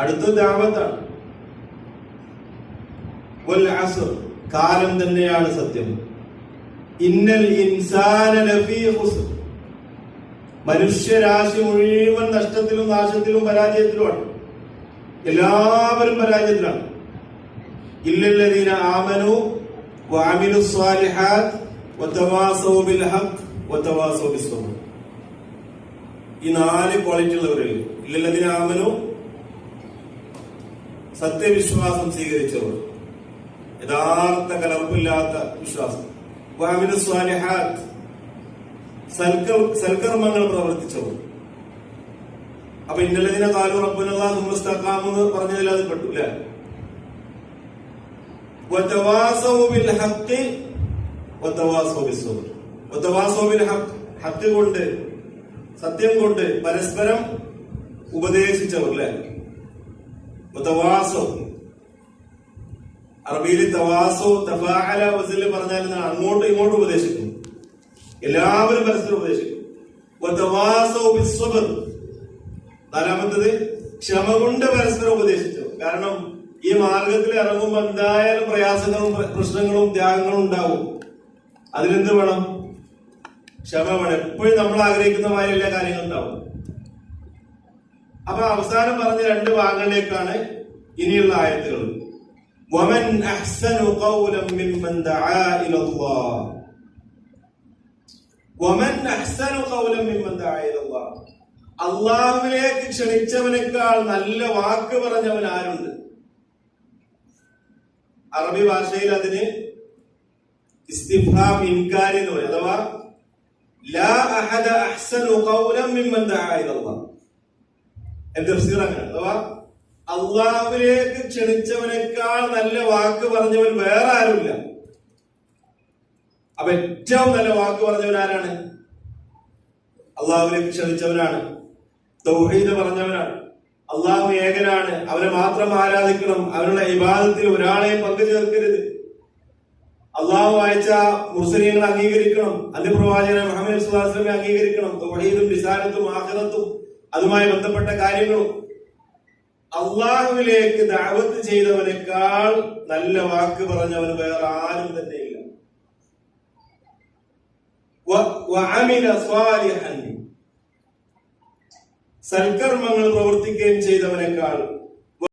അടുത്ത ദഅവത്താണ്. വൽ അസ്ർ, കാലം തന്നെയാണ് സത്യം. ഇന്നൽ ഇൻസാന ലഫീ ഖുസ്ർ, മനുഷ്യരാശി മുഴുവൻ നഷ്ടത്തിലും നാശത്തിലും പരാജയത്തിലുമാണ്. എല്ലാവരും പരാജയത്തിലാണ്. ഇല്ലല്ലദീന ആമനു വഅമിലുസ് സ്വാലിഹാത്ത് വതവാസൗ ബിൽ ഹഖ് വതവാസൗ ബിസ്സബ്ർ. ഈ 4 ക്വാളിറ്റി ഉള്ളവരിൽ ഇല്ലല്ലദീന ആമനു, സത്യവിശ്വാസം സ്വീകരിച്ചവർ, യഥാർത്ഥ കലർപ്പില്ലാത്ത വിശ്വാസം. വഅമിലുസ് സ്വാലിഹാത്ത്, സൽക്കർമ്മങ്ങൾ പ്രവർത്തിച്ചവർ. അപ്പൊ ഇന്നല്ലദീന ഖാലു റബ്ബുനല്ലാഹു സുമ്മ ഇസ്തഖാമു എന്ന് പറഞ്ഞതിൽ അത് പെട്ടില്ല. വതവാസൗ ബിൽ ഹഖ് വതവാസൗ ബിസ്സബ്ർ. വതവാസൗ ബിൽ ഹഖ്, ഹഖ് കൊണ്ട്, സത്യം കൊണ്ട് പരസ്പരം ഉപദേശിച്ചവർ. അല്ലെ, വതവാസൗ, അറബിയിൽ തവാസൗ തഫാഅല വസൽ പറഞ്ഞാൽ അങ്ങോട്ടും ഇങ്ങോട്ടും ഉപദേശിക്കും. എല്ലാവരും പരസ്പരം ഉപദേശിക്കും. വതവാസൗ ബിസ്സബ്ർ, നാലാമത്തത് ക്ഷമ കൊണ്ട് പരസ്പരം ഉപദേശിച്ചു. കാരണം ഈ മാർഗത്തിൽ ഇറങ്ങുമ്പോൾ എന്തായാലും പ്രയാസങ്ങളും പ്രശ്നങ്ങളും ത്യാഗങ്ങളും ഉണ്ടാവും. അതിലെന്ത് വേണം? ക്ഷമ വേണം. എപ്പോഴും നമ്മൾ ആഗ്രഹിക്കുന്ന മാതിരി എല്ലാ കാര്യങ്ങളും ഉണ്ടാവും. അപ്പൊ അവസാനം പറഞ്ഞ 2 ഭാഗങ്ങളിലേക്കാണ് ഇനിയുള്ള ആയത്തുകൾ. വമൻ അഹ്സനു ഖൗലൻ മിമ്മൻ ദഅാ ഇലല്ലാഹ്, വമൻ അഹ്സനു ഖൗലൻ മിമ്മൻ ദഅാ ഇലല്ലാഹ്, അള്ളാഹുവിലേക്ക് ക്ഷണിച്ചവനേക്കാൾ നല്ല വാക്ക് പറഞ്ഞവൻ ആരുണ്ട്? അറബി ഭാഷയിൽ അതിന് ഇസ്തിഫ്ഹാം ഇൻകാരി എന്ന് പറയും. അഥവാ ലാ അഹദ അഹ്സനു ഖൗലൻ മിമ്മൻ ദഅാ ഇലല്ലാഹ്. അഥവാ അള്ളാഹുവിലേക്ക് ക്ഷണിച്ചവനേക്കാൾ നല്ല വാക്ക് പറഞ്ഞവൻ വേറെ ആരുമില്ല. അപ്പൊ ഏറ്റവും നല്ല വാക്ക് പറഞ്ഞവൻ ആരാണ്? അള്ളാഹുവിലേക്ക് ക്ഷണിച്ചവനാണ്, തൗഹീദ് പറഞ്ഞവനാണ്. അള്ളാഹു ഏകനാണ്, അവനെ മാത്രം ആരാധിക്കണം, അവരുടെ ഇബാദത്തിൽ ഒരാളെയും പങ്കു ചേർക്കരുത്. അള്ളാഹു അയച്ച മുർസലീങ്ങളെ അംഗീകരിക്കണം, അന്ത്യപ്രവാചകനെ മുഹമ്മദ് സ്വല്ലല്ലാഹു അലൈഹി വസല്ലമയെ അംഗീകരിക്കണം. തൗഹീദും റിസാലത്തും ആഖിറത്തും അതുമായി ബന്ധപ്പെട്ട കാര്യങ്ങളും. അള്ളാഹുവിലേക്ക് ദഅവത്ത് ചെയ്തവനേക്കാൾ നല്ല വാക്ക് പറഞ്ഞവന് വേറെ ആരും തന്നെ ഇല്ല. വഅമില സ്വാലിഹൻ, സൽക്കർമ്മങ്ങൾ പ്രവർത്തിക്കുകയും ചെയ്തവനേക്കാൾ